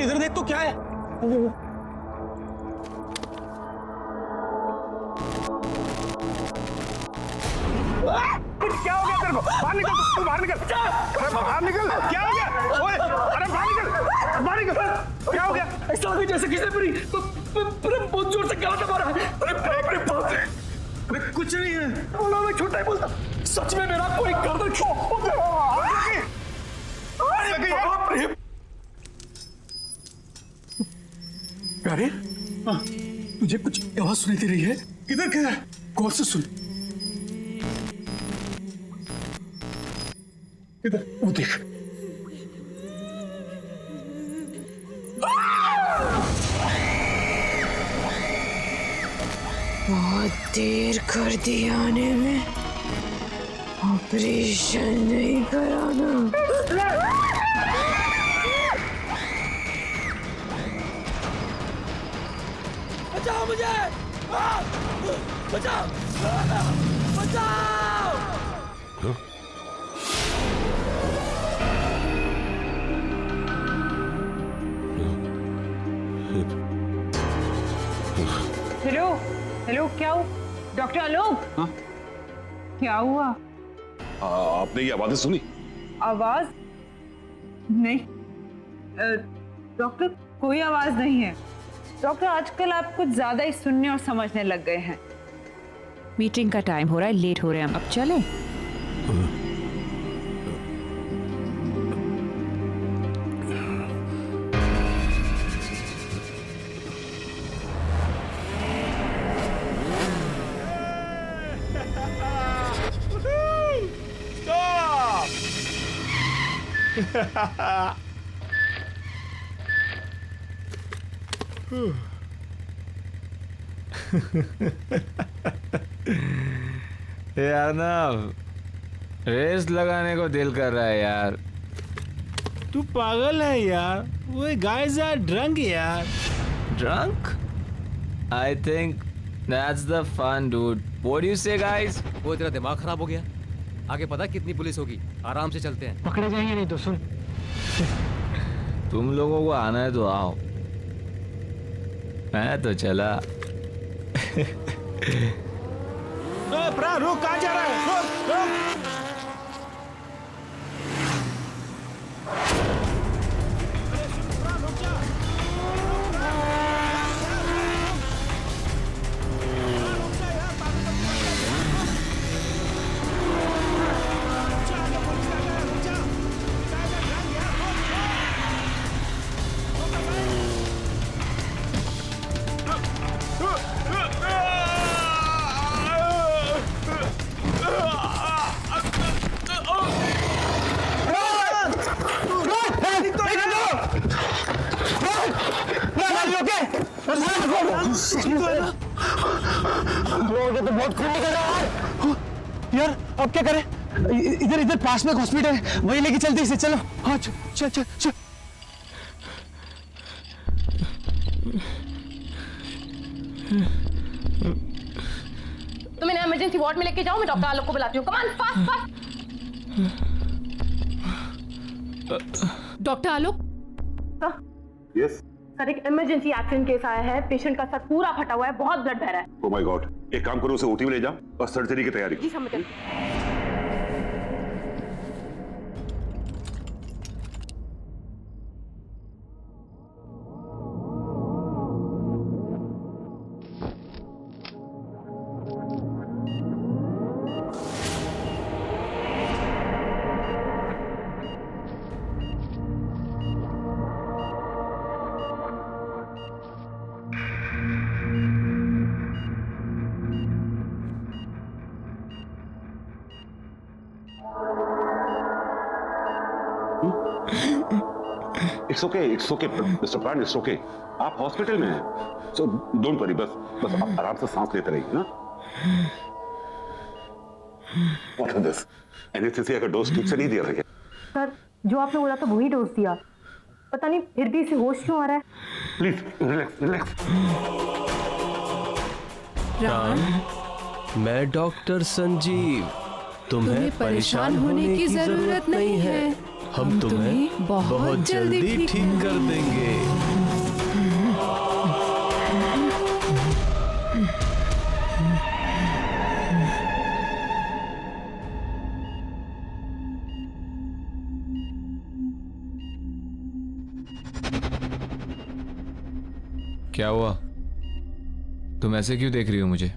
Minute इधर देख तो क्या है। क्या हो गया तेरे को? बाहर निकल, तू बाहर निकल। अरे बाहर निकल, क्या हो गया? ओए, अरे बाहर निकल, बाहर निकल। क्या हो गया? ऐसा लगा जैसे किसी ने मेरी बहुत जोर से गला मारा है। अरे बाप रे बाप। अरे कुछ नहीं है, बोला मैं झूठ नहीं बोलता, सच में मेरा कोई गर्दन बाप रे। अरे तुझे कुछ आवाज सुनाई दे रही है? किधर क्या है? कौन से सुन? इधर वो देख। बहुत देर कर दी आने में, ऑपरेशन नहीं कराना। बचाओ मुझे, बचाओ, बचाओ। हेलो हेलो, क्या हुआ? डॉक्टर आलोक। हाँ? क्या हुआ? आपने ये आवाजें सुनी? आवाज नहीं डॉक्टर, कोई आवाज नहीं है। डॉक्टर आजकल आप कुछ ज्यादा ही सुनने और समझने लग गए हैं। मीटिंग का टाइम हो रहा है, लेट हो रहे हैं हम, अब चलें? यार ना रेस लगाने को दिल कर रहा है यार। तू पागल है यार, वो गाइस आर ड्रंक यार। Drunk? I think that's the fun, dude. What do you say, guys? वो तेरा दिमाग खराब हो गया? आगे पता कितनी पुलिस होगी, आराम से चलते हैं। पकड़े जाएंगे नहीं तो सुन। तुम लोगों को आना है तो आओ, मैं तो चला। प्रा रुक, कहाँ जा रहा है? रुक रुक। तो बहुत खून निकल रहा है यार, अब क्या करें? इधर इधर पास में हॉस्पिटल है, वहीं लेके चलते इसे। चलो हाँ, चल चल चल। तुम इन्हें इमरजेंसी वार्ड में लेके जाओ, मैं डॉक्टर आलोक को बुलाती हूँ। Come on, fast fast. Doctor Alok. Yes sir, एक इमरजेंसी एक्सीडेंट केस आया है। पेशेंट का सर पूरा फटा हुआ है, बहुत ब्लड बह रहा है। ओह माय गॉड, एक काम करो, उसे ओटी में ले जाओ और सर्जरी की तैयारी करो। जी समझ गए। इट्स ओके मिस्टर प्राण, इट्स ओके। आप हॉस्पिटल में हैं, सो डोंट वरी। बस आप आराम से सांस लेते रहिए ना। What is this? एनेस्थीसिया का डोज ठीक से नहीं दिया था? सर, जो आपने बोला था वही डोज दिया, पता नहीं फिर भी इसे होश क्यों आ रहा है। Please relax relax. मैं डॉक्टर संजीव, तुम्हें परेशान होने की जरूरत नहीं है। हम तुम्हें बहुत जल्दी ठीक कर देंगे। क्या हुआ? तुम ऐसे क्यों देख रही हो मुझे?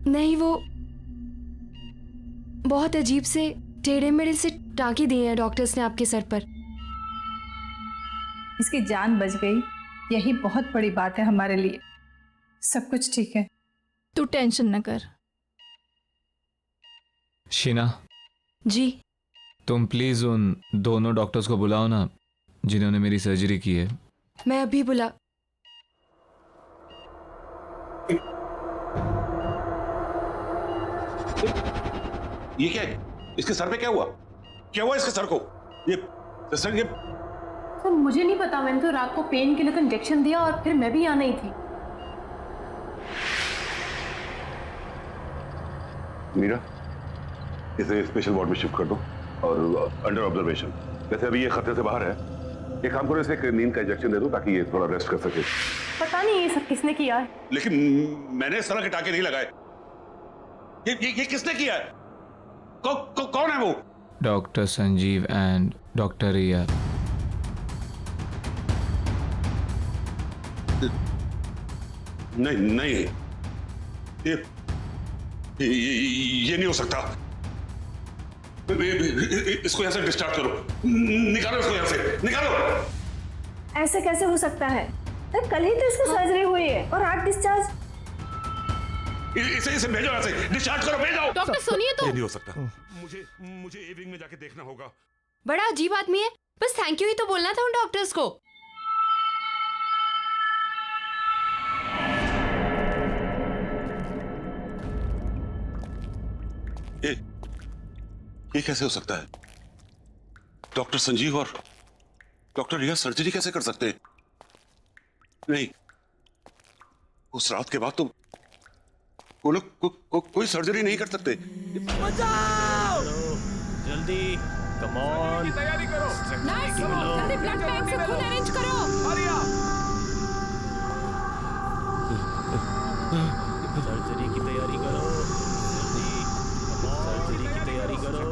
नहीं, वो बहुत अजीब से टेढ़े मेढ़े से टाँके दिए हैं डॉक्टर्स ने आपके सर पर। इसकी जान बच गई, यही बहुत बड़ी बात है हमारे लिए। सब कुछ ठीक है, तू टेंशन न कर। शीना जी, तुम प्लीज उन दोनों डॉक्टर्स को बुलाओ ना जिन्होंने मेरी सर्जरी की है। मैं अभी बुला। ये क्या है? इसके सर पे क्या हुआ? क्या हुआ इसके सर को? ये सर मुझे नहीं पता, मैंने तो रात को पेन किलर का इंजेक्शन दिया और फिर मैं भी यहाँ नहीं थी। मीरा, इसे स्पेशल वार्ड में शिफ्ट कर दो और अंडर ऑब्जर्वेशन। वैसे अभी ये खतरे से बाहर है। एक काम करो, इसे एक नींद का इंजेक्शन दे दो ताकि ये थोड़ा रेस्ट कर सके। पता नहीं ये सब किसने किया है। लेकिन मैंने इस तरह के टाके नहीं लगाए। ये किसने किया है? कौन है वो? डॉक्टर संजीव एंड डॉक्टर रिया। नहीं, ये नहीं हो सकता। इसको यहाँ से डिस्चार्ज करो। निकालो इसको यहाँ से, निकालो। ऐसे कैसे हो सकता है? कल ही तो इसकी सर्जरी हुई है और आज डिस्चार्ज। इसे भेजो यहाँ से, डिस्चार्ज करो, भेजो। डॉक्टर सुनिए तो। ये नहीं हो सकता। मुझे ए विंग में जाके देखना होगा। बड़ा अजीब आदमी है, बस थैंक यू ही तो बोलना था उन डॉक्टर्स को। ये कैसे हो सकता है? डॉक्टर संजीव और डॉक्टर रिया सर्जरी कैसे कर सकते हैं? नहीं, उस रात के बाद तो वो लोग कोई सर्जरी नहीं कर सकते। बचाओ! जल्दी, कम ऑन। तैयारी करो। जल्दी ब्लड बैंक से खून अरेंज करो। सर्जरी की तैयारी करो। जल्दी, सर्जरी की तैयारी करो।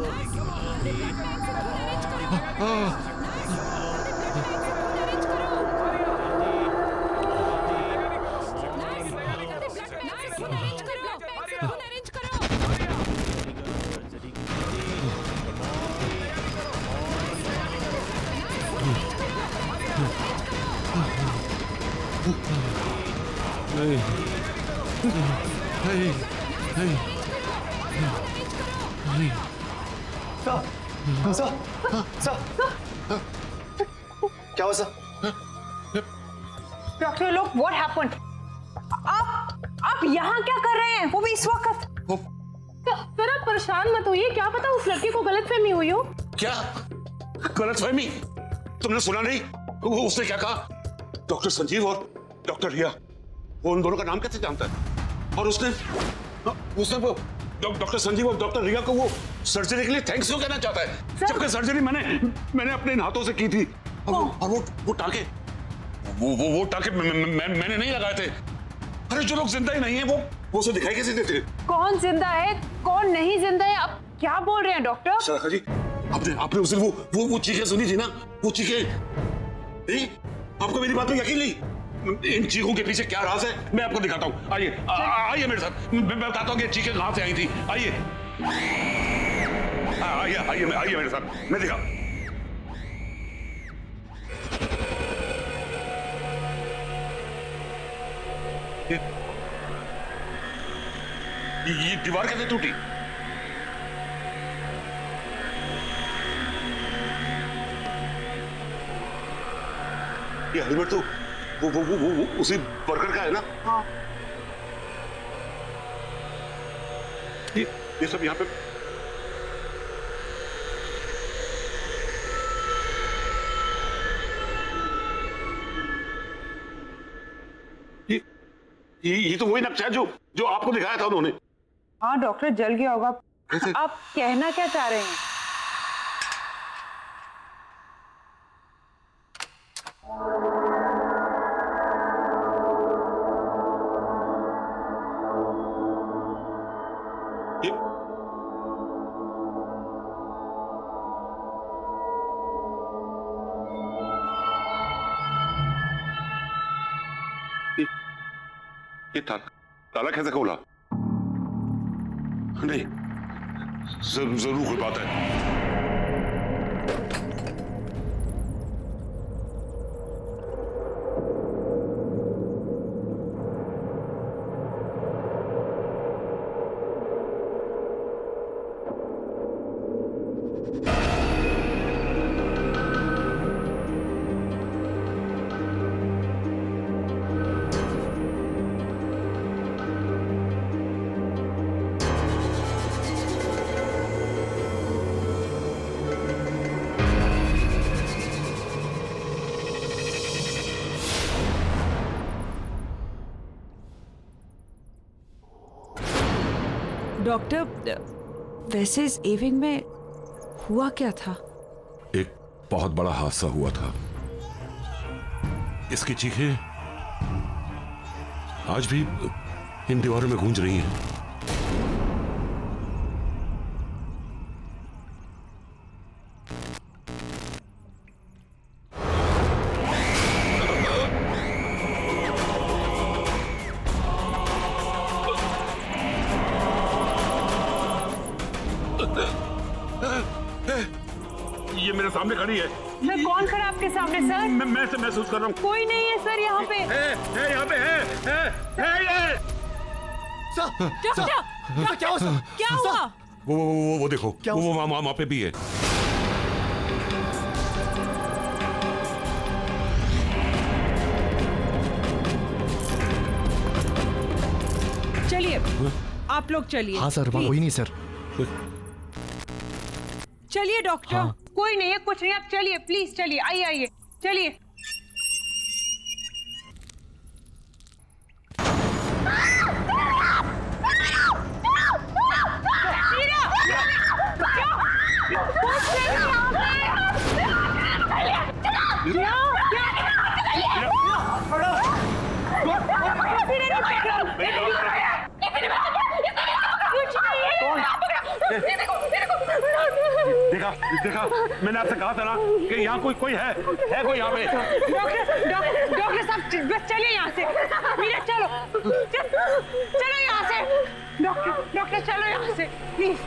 क्या हुआ सर? डॉक्टर लोग, व्हाट हैपेंड? आप यहाँ क्या कर रहे हैं? वो भी इस वक्त? सर आप परेशान मत होइए, क्या पता उस लड़के को गलतफहमी हुई हो। क्या गलतफहमी? तुमने सुना नहीं? उसने क्या कहा? डॉक्टर संजीव और डॉक्टर रिया, वो उन दोनों का नाम कैसे जानता है? और उसने वो डॉक्टर संजीव और डॉक्टर रिया को वो सर्जरी के लिए थैंक्स क्यों कहना चाहता है, जबकि सर्जरी मैंने अपने हाथों से की थी। और वो टाके वो टाके मैंने नहीं लगाए थे। अरे जो लोग जिंदा ही नहीं है वो उसे दिखाई कैसे देते? कौन जिंदा है कौन नहीं जिंदा है, आप क्या बोल रहे हैं डॉक्टर? शराखा जी, आपने उस दिन वो चीखें सुनी थी ना? वो चीखें नहीं? आपको मेरी बात में यकीन नहीं? इन चीखों के पीछे क्या राज है मैं आपको दिखाता हूँ। आइए मेरे साथ, मैं बताता हूँ कि चीखें कहाँ से आई थी। आइए मेरे साथ, मैं दिखा। ये दीवार कैसे टूटी? ये हेलमेट तो वो उसी वर्कर का है ना? हाँ। ये सब यहाँ पे ये तो वही नक्शा है जो आपको दिखाया था उन्होंने। हाँ डॉक्टर, जल गया होगा, कैसे? आप कहना क्या चाह रहे हैं? ये ताला कैसे खोला? नहीं, जरूर कोई बात है। डॉक्टर, वैसे इस एविंग में हुआ क्या था? एक बहुत बड़ा हादसा हुआ था। इसकी चीखें आज भी इन दीवारों में गूंज रही हैं। ये मेरे सामने खड़ी है। सर, कौन खड़ा आपके सामने सर? मैं इसे महसूस कर रहा हूँ। कोई नहीं है सर यहाँ पे। है यहाँ पे है ये। डॉक्टर, क्या हुआ? वो देखो, वो वहाँ पे भी है। चलिए, आप लोग चलिए। हाँ सर, वहाँ कोई नहीं सर। चलिए डॉक्टर। हाँ। कोई नहीं है, कुछ नहीं, आप चलिए प्लीज, चलिए, आइए आइए, चलिए। देखा, मैंने आपसे कहा था ना कि यहाँ कोई है कोई यहाँ पे। डॉक्टर साहब, बस चलिए यहाँ से। मीरा चलो, चलो यहाँ से। डॉक्टर चलो यहाँ से प्लीज।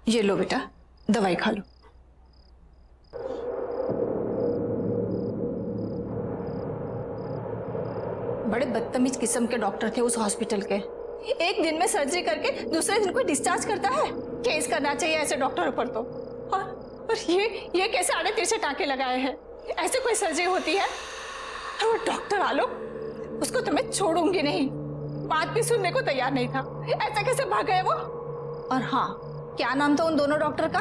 ये लो बेटा, दवाई खा लो। बड़े बदतमीज किस्म के डॉक्टर थे उस हॉस्पिटल के। एक दिन में सर्जरी करके दूसरे दिन कोई डिस्चार्ज करता है। केस करना चाहिए ऐसे डॉक्टरों पर तो। और ये कैसे आड़े तिरछे टाके लगाए हैं? ऐसे कोई सर्जरी होती है? और वो डॉक्टर आलोक, उसको तो मैं छोड़ूंगी नहीं। बात भी सुनने को तैयार नहीं था। ऐसा कैसे भाग गए वो? और हाँ, क्या नाम था उन दोनों डॉक्टर का?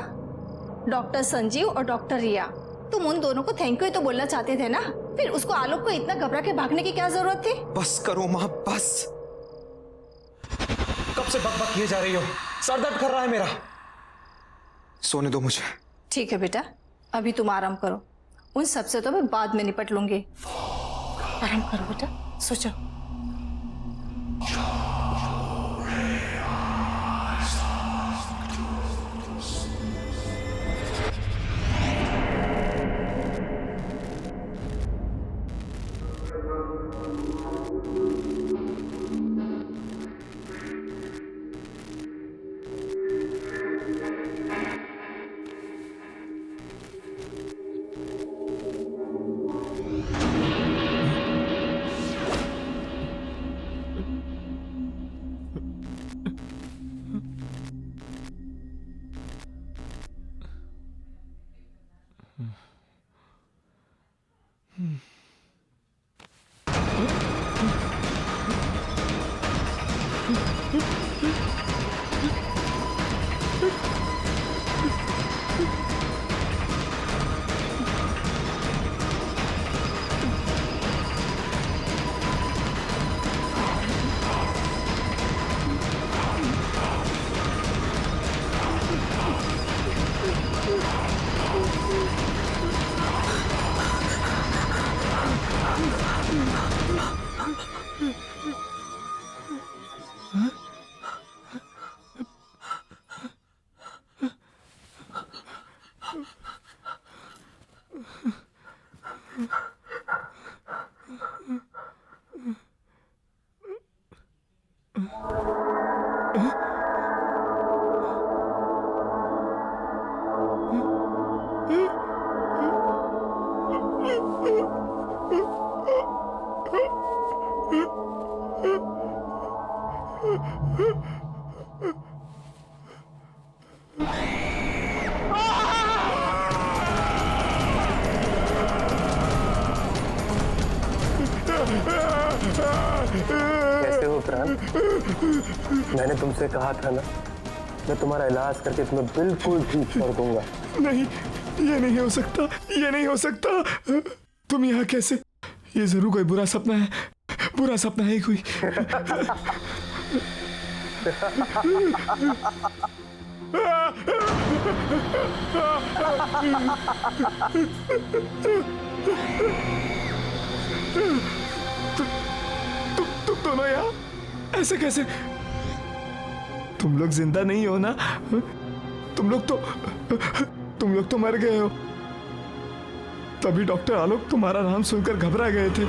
डॉक्टर संजीव और डॉक्टर रिया। तुम उन दोनों को थैंक यू तो बोलना चाहते थे ना, फिर उसको आलोक को इतना घबरा के भागने की क्या जरूरत थी? बस करो माँ, बस। कब से बक किए जा रही हो? सर दर्द कर रहा है मेरा। सोने दो मुझे। ठीक है बेटा, अभी तुम आराम करो। उन सबसे तो मैं बाद में निपट लूंगी। आराम करो बेटा, सो जाओ। कैसे हो प्राण? मैंने तुमसे कहा था ना, मैं तुम्हारा इलाज करके तुम्हें बिल्कुल ठीक कर दूंगा। नहीं, ये नहीं हो सकता, ये नहीं हो सकता। तुम यहाँ कैसे? ये जरूर कोई बुरा सपना है, बुरा सपना है कोई। तुम दोनों यहाँ ऐसे कैसे? तुम लोग जिंदा नहीं हो ना? तुम लोग तो मर गए हो। तभी डॉक्टर आलोक तुम्हारा नाम सुनकर घबरा गए थे।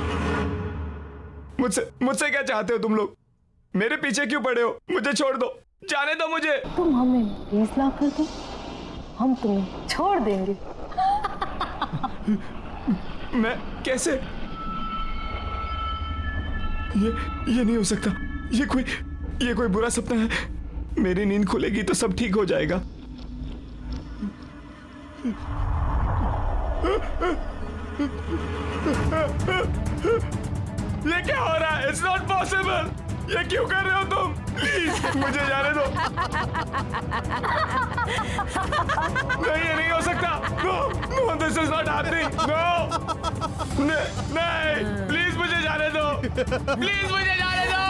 मुझसे क्या चाहते हो तुम लोग? मेरे पीछे क्यों पड़े हो? मुझे छोड़ दो, जाने दो मुझे। तुम हमें 20 लाख कर दो, हम तुम्हें छोड़ देंगे। मैं कैसे? ये नहीं हो सकता। ये कोई बुरा सपना है। मेरी नींद खुलेगी तो सब ठीक हो जाएगा। ये क्या हो रहा है? It's not possible। ये क्यों कर रहे हो तुम? प्लीज मुझे जाने दो। नहीं, ये नहीं हो सकता। No, this is not happening। No, नहीं, प्लीज मुझे जाने दो। प्लीज मुझे जाने दो।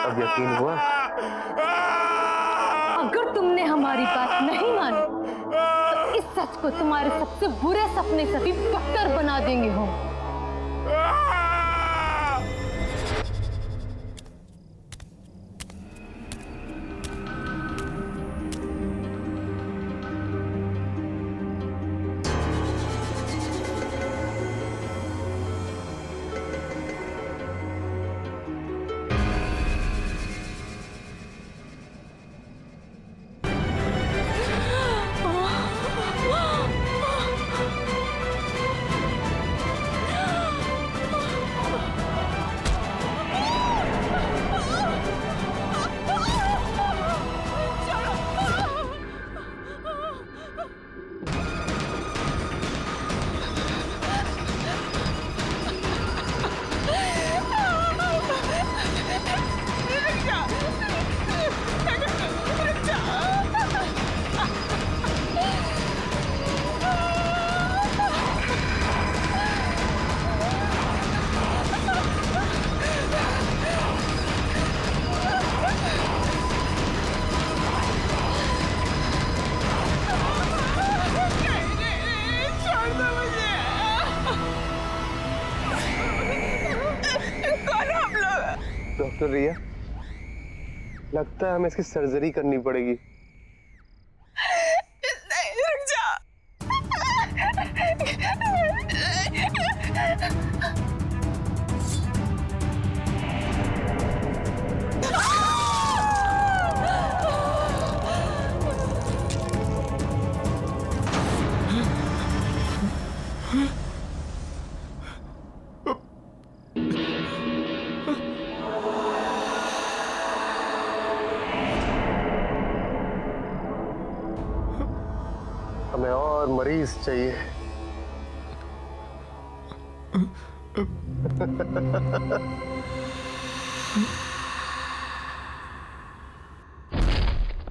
अब यकीन हुआ? अगर तुमने हमारी बात नहीं मानी तो इस सच को तुम्हारे सबसे बुरे सपने से भी बदतर बना देंगे हम। डॉक्टर रिया, लगता है हमें इसकी सर्जरी करनी पड़ेगी। नहीं, रुक जा। हमें और मरीज चाहिए।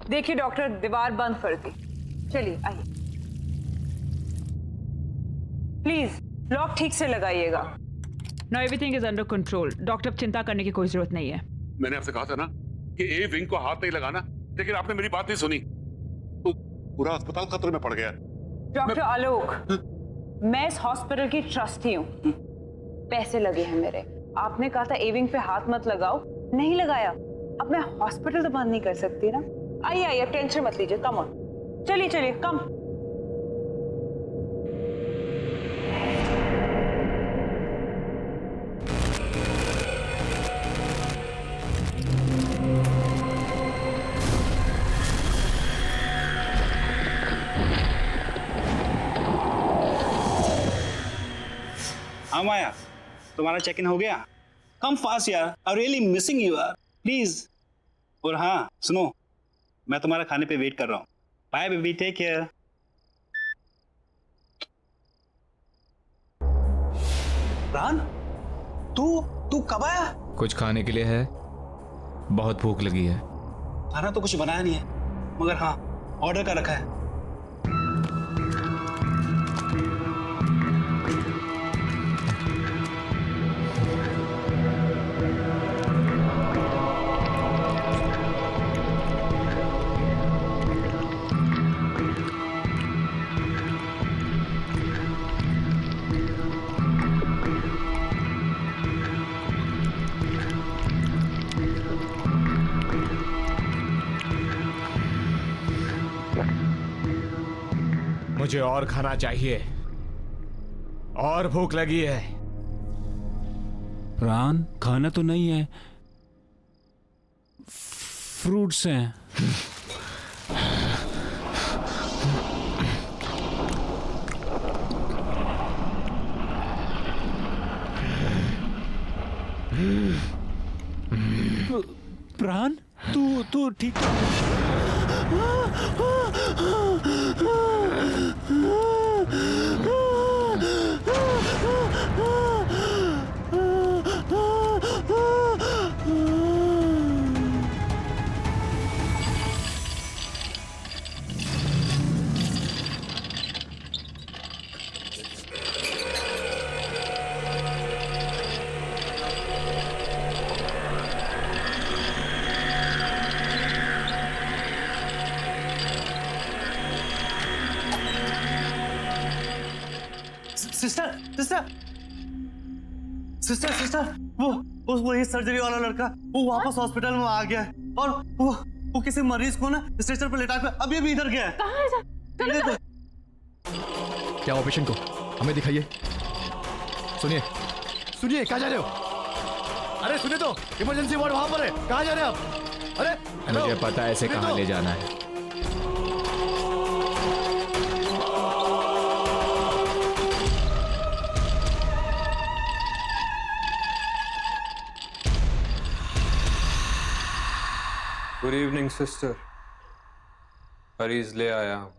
देखिए डॉक्टर, दीवार बंद कर दी। चलिए आइए, प्लीज लॉक ठीक से लगाइएगा। No, everything is under control. Doctor, अब चिंता करने की कोई जरूरत नहीं है। मैंने आपसे कहा था ना कि ए विंग को हाथ नहीं लगाना, लेकिन आपने मेरी बात नहीं सुनी। पूरा अस्पताल खतरे में पड़ गया। डॉक्टर आलोक, मैं इस हॉस्पिटल की ट्रस्टी हूँ। पैसे लगे हैं मेरे। आपने कहा था एविंग पे हाथ मत लगाओ, नहीं लगाया। अब मैं हॉस्पिटल तो बंद नहीं कर सकती ना। आइए आइए, टेंशन मत लीजिए, कम ऑन, चलिए चलिए, कम। हाँ माया, तुम्हारा चेक इन हो गया? कम फास्ट यार, आई रियली मिसिंग यू यार, प्लीज। और हाँ सुनो, मैं तुम्हारा खाने पे वेट कर रहा हूँ। Bye baby, take care. रान, तू कब आया? कुछ खाने के लिए है? बहुत भूख लगी है। खाना तो कुछ बनाया नहीं है, मगर हाँ ऑर्डर कर रखा है। मुझे और खाना चाहिए, और भूख लगी है। रान, खाना तो नहीं है, फ्रूट्स हैं। प्राण, तू ठीक सिस्टर, वो ये सर्जरी वाला लड़का वो वापस हॉस्पिटल में आ गया है, और वो किसी मरीज को ना स्ट्रेचर पर लेटा कर अभी इधर गया है। कहाँ है? क्या हुआ पेशेंट को? हमें दिखाइए। सुनिए, कहाँ जा रहे हो? अरे सुनिए तो, इमरजेंसी वार्ड वहां पर है, कहाँ जा रहे हैं आप? अरे मुझे पता है इसे कहाँ ले जाना है। गुड इवनिंग सिस्टर, मरीज ले आया हूं।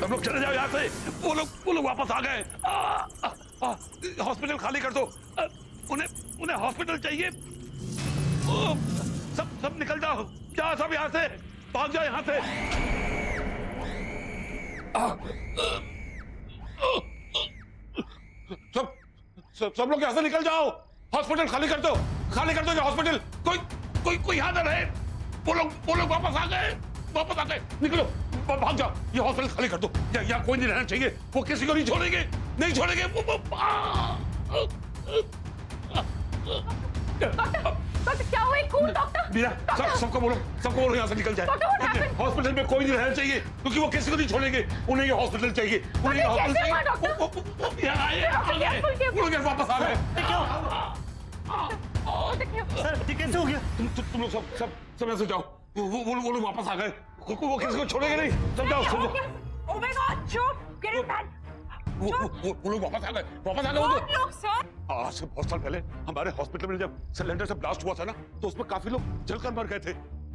सब लोग चले जाओ यहाँ से। वो लोग वापस आ गए। हॉस्पिटल खाली कर दो। उन्हें हॉस्पिटल चाहिए। सब निकल जाओ, जाओ सब यहाँ से, भाग जाओ यहाँ से। सब लोग यहाँ से निकल जाओ। हॉस्पिटल खाली कर दो ये हॉस्पिटल। कोई यहाँ ना रहे। वो लोग वापस आ गए। निकलो, भाग जाओ। ये हॉस्पिटल खाली कर दो। यहाँ कोई नहीं रहना चाहिए। वो किसी को नहीं छोड़ेंगे। डॉक्टर क्या हुआ? खून डॉक्टर। मीरा, सबको बोलो यहाँ से निकल जाए। हॉस्पिटल में कोई नहीं रहना चाहिए क्योंकि वो किसी को नहीं छोड़ेंगे। उन्हें ये हॉस्पिटल चाहिए, उन्हें ये हॉस्पिटल चाहिए। वो लोग वापस आ गए। सर ये कैसे हो गया? तुम लोग सब ऐसे जाओ। वो लोग वापस आ गए। वो किसी को छोड़ेंगे नहीं। सब जाओ। Oh my God, चुप, get it back. वो लोग वापस आ गए। वो लोग सर? आज से बहुत साल पहले हमारे हॉस्पिटल में जब सिलेंडर से ब्लास्ट हुआ था ना, तो उसमें काफी लोग जलकर मर गए थे।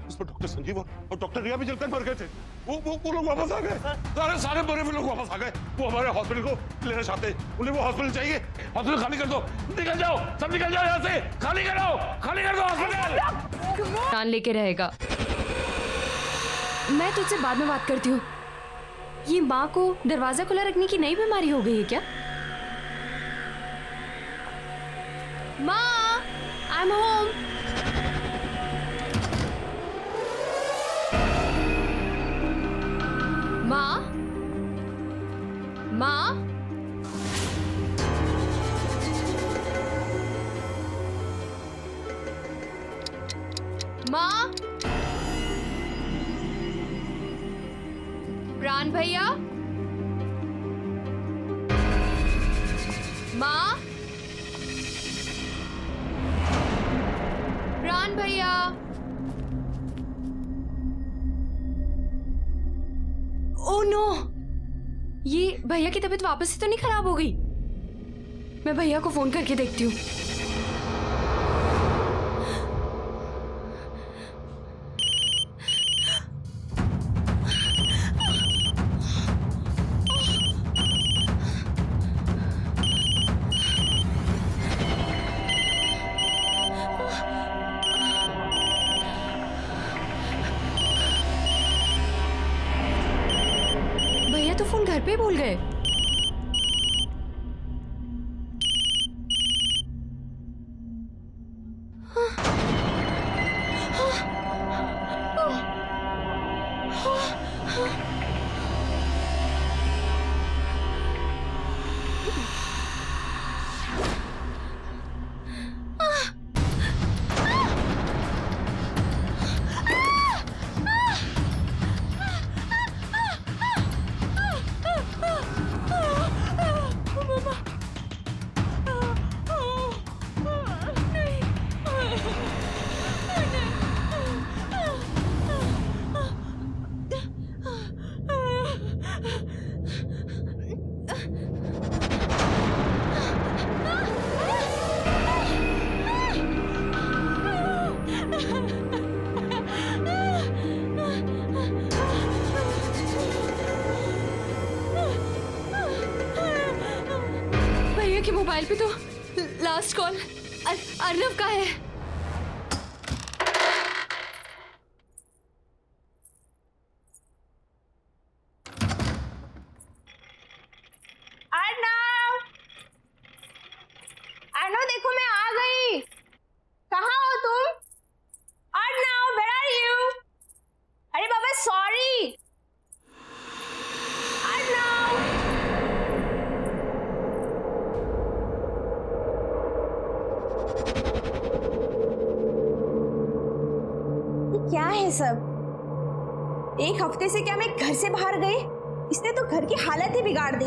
उसमें डॉक्टर संजीव और डॉक्टर रिया भी जलकर मर गए थे। वो लोग वापस आ गए। सारे मरे हुए लोग वापस आ गए। वो हमारे हॉस्पिटल को लेना चाहते हैं। उन्हें वो हॉस्पिटल चाहिए। हॉस्पिटल खाली कर दो। निकल जाओ, सब निकल जाओ यहाँ से। खाली कर दो हॉस्पिटल। प्राण लेके रहेगा। मैं तुझसे बाद में बात करती हूँ। ये माँ को दरवाजा खुला रखने की नई बीमारी हो गई है क्या? माँ, आई एम होम। माँ, माँ, माँ, प्राण भैया, माँ, प्राण भैया, ओह नो, ये भैया की तबीयत वापस से तो नहीं खराब हो गई? मैं भैया को फोन करके देखती हूँ। भैया तो फोन घर पे भूल गए। भैया के मोबाइल पे तो लास्ट कॉल अर्नव का है। अर्नव देखो मैं आ गई। कहाँ हो तुम? Arnav, where are you? अरे बाबा सॉरी। अर्नव, ये क्या है सब? एक हफ्ते से क्या मैं घर से बाहर गई? इसने तो घर की हालत ही बिगाड़ दी।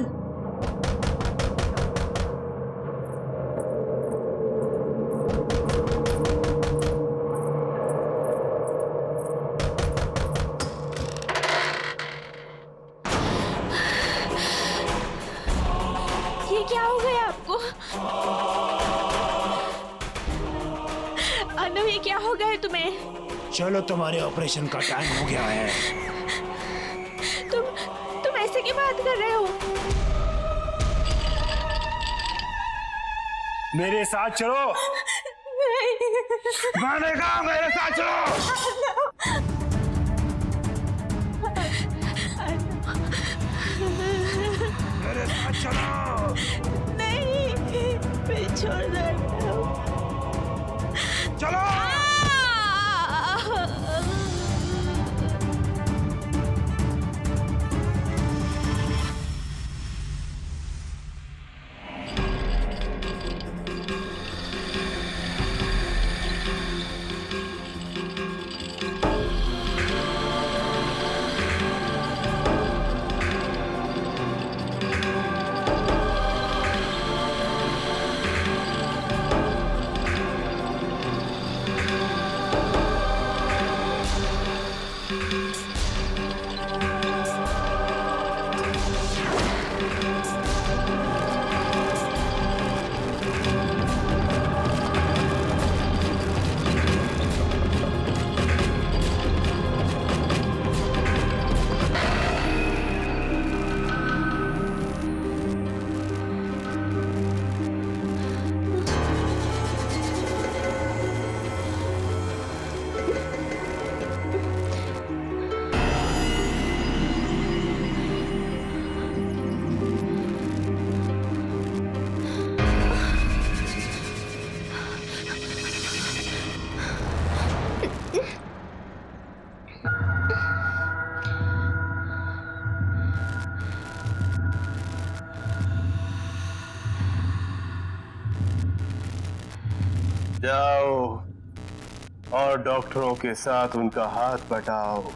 ये क्या हो गया आपको? अर्नव, ये क्या हो गया है तुम्हें? चलो तुम्हारे ऑपरेशन का टाइम हो गया है। तुम ऐसे की बात कर रहे हो? मेरे साथ चलो। मैंने कहा मेरे साथ चलो। मेरे साथ चलो। नहीं, मैं छोड़ दो। चलो। जाओ और डॉक्टरों के साथ उनका हाथ बटाओ।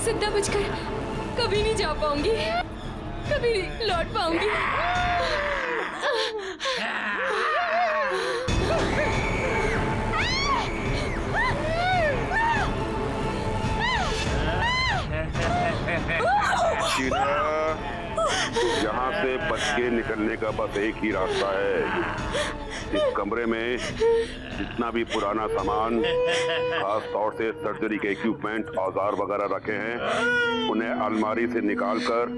जिंदा बचकर कभी नहीं जा पाऊंगी, कभी नहीं लौट पाऊंगी। शीला, यहाँ से बच के निकलने का बस एक ही रास्ता है। इस कमरे में जितना भी पुराना सामान, खास तौर से सर्जरी के इक्विपमेंट, औजार वगैरह रखे हैं, उन्हें अलमारी से निकालकर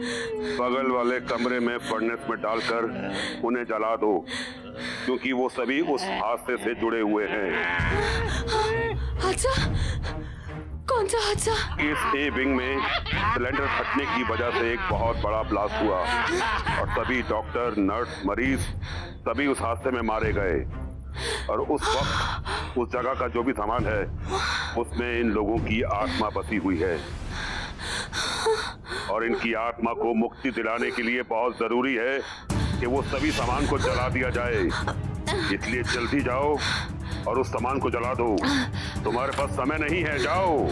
बगल वाले कमरे में फर्नेस में डालकर उन्हें जला दो, क्योंकि वो सभी उस हादसे से जुड़े हुए हैं। हादसा? कौन सा हादसा? इस ए विंग में सिलेंडर फटने की वजह से एक बहुत बड़ा ब्लास्ट हुआ और सभी डॉक्टर, नर्स, मरीज सभी उस हादसे में मारे गए। और उस वक्त उस जगह का जो भी सामान है उसमें इन लोगों की आत्मा बसी हुई है और इनकी आत्मा को मुक्ति दिलाने के लिए बहुत जरूरी है कि वो सभी सामान को जला दिया जाए। इसलिए जल्दी जाओ और उस सामान को जला दो। तुम्हारे पास समय नहीं है, जाओ।